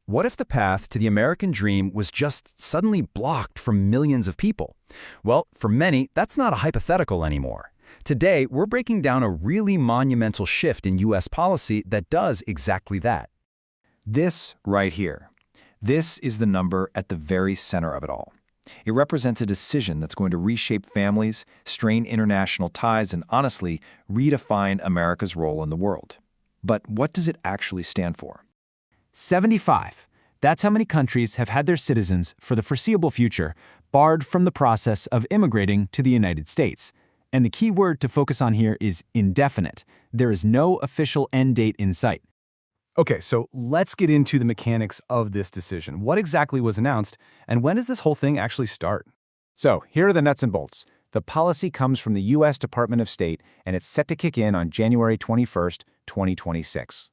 What if the path to the American dream was just suddenly blocked from millions of people? Well, for many, that's not a hypothetical anymore. Today, we're breaking down a really monumental shift in U.S. policy that does exactly that. This right here. This is the number at the very center of it all. It represents a decision that's going to reshape families, strain international ties, and honestly, redefine America's role in the world. But what does it actually stand for? 75. That's how many countries have had their citizens, for the foreseeable future, barred from the process of immigrating to the United States. And the key word to focus on here is indefinite. There is no official end date in sight. Okay, so let's get into the mechanics of this decision. What exactly was announced, and when does this whole thing actually start? So, here are the nuts and bolts. The policy comes from the U.S. Department of State, and it's set to kick in on January 21st, 2026.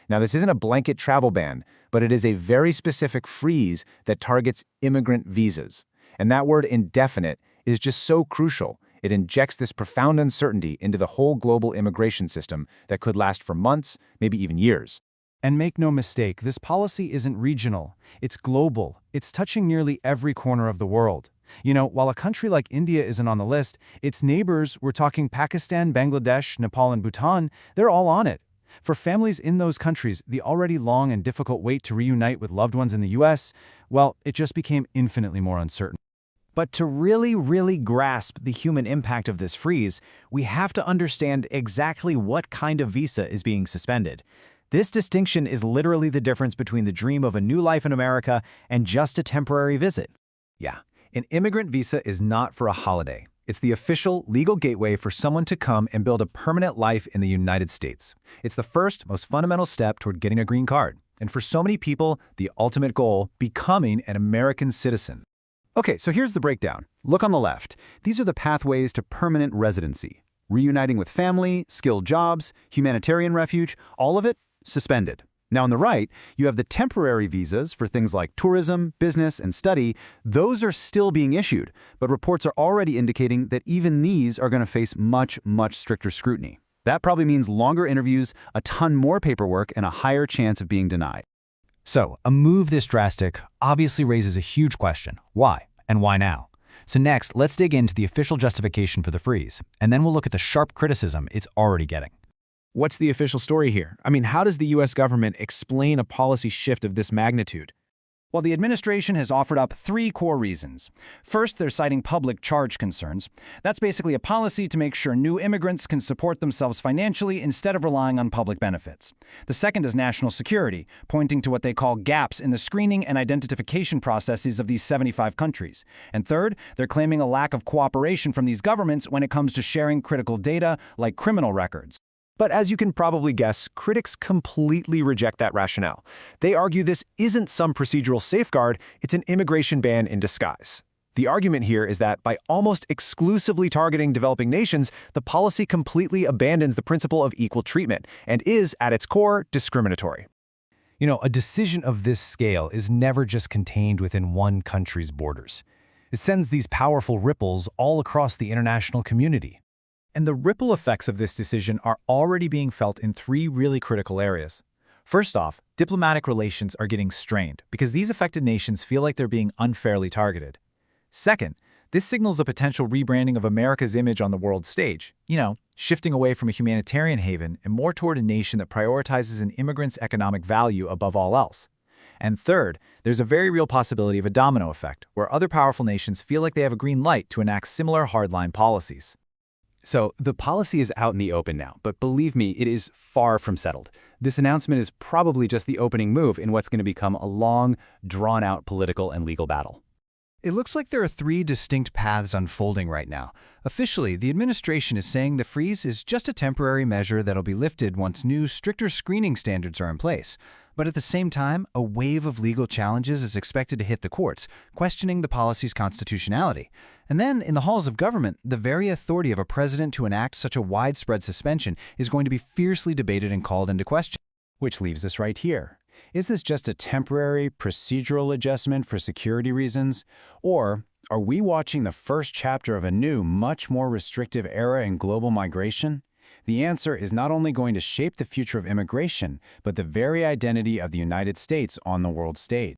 Now, this isn't a blanket travel ban, but it is a very specific freeze that targets immigrant visas. And that word indefinite is just so crucial. It injects this profound uncertainty into the whole global immigration system that could last for months, maybe even years. And make no mistake, this policy isn't regional. It's global. It's touching nearly every corner of the world. You know, while a country like India isn't on the list, its neighbors, we're talking Pakistan, Bangladesh, Nepal, and Bhutan, they're all on it. For families in those countries, the already long and difficult wait to reunite with loved ones in the U.S., well, it just became infinitely more uncertain. But to really grasp the human impact of this freeze, we have to understand exactly what kind of visa is being suspended. This distinction is literally the difference between the dream of a new life in America and just a temporary visit. Yeah, an immigrant visa is not for a holiday. It's the official, legal gateway for someone to come and build a permanent life in the United States. It's the first, most fundamental step toward getting a green card. And for so many people, the ultimate goal, becoming an American citizen. Okay, so here's the breakdown. Look on the left. These are the pathways to permanent residency. Reuniting with family, skilled jobs, humanitarian refuge, all of it suspended. Now on the right, you have the temporary visas for things like tourism, business, and study. Those are still being issued, but reports are already indicating that even these are going to face much stricter scrutiny. That probably means longer interviews, a ton more paperwork, and a higher chance of being denied. So, a move this drastic obviously raises a huge question. Why? And why now? So next, let's dig into the official justification for the freeze, and then we'll look at the sharp criticism it's already getting. What's the official story here? I mean, how does the U.S. government explain a policy shift of this magnitude? Well, the administration has offered up three core reasons. First, they're citing public charge concerns. That's basically a policy to make sure new immigrants can support themselves financially instead of relying on public benefits. The second is national security, pointing to what they call gaps in the screening and identification processes of these 75 countries. And third, they're claiming a lack of cooperation from these governments when it comes to sharing critical data like criminal records. But as you can probably guess, critics completely reject that rationale. They argue this isn't some procedural safeguard, it's an immigration ban in disguise. The argument here is that by almost exclusively targeting developing nations, the policy completely abandons the principle of equal treatment and is, at its core, discriminatory. You know, a decision of this scale is never just contained within one country's borders. It sends these powerful ripples all across the international community. And the ripple effects of this decision are already being felt in three really critical areas. First off, diplomatic relations are getting strained because these affected nations feel like they're being unfairly targeted. Second, this signals a potential rebranding of America's image on the world stage, shifting away from a humanitarian haven and more toward a nation that prioritizes an immigrant's economic value above all else. And third, there's a very real possibility of a domino effect, where other powerful nations feel like they have a green light to enact similar hardline policies. So the policy is out in the open now, but believe me, it is far from settled. This announcement is probably just the opening move in what's going to become a long, drawn-out political and legal battle. It looks like there are three distinct paths unfolding right now. Officially, the administration is saying the freeze is just a temporary measure that'll be lifted once new, stricter screening standards are in place. But at the same time, a wave of legal challenges is expected to hit the courts, questioning the policy's constitutionality. And then, in the halls of government, the very authority of a president to enact such a widespread suspension is going to be fiercely debated and called into question. Which leaves us right here. Is this just a temporary, procedural adjustment for security reasons? Or are we watching the first chapter of a new, much more restrictive era in global migration? The answer is not only going to shape the future of immigration, but the very identity of the United States on the world stage.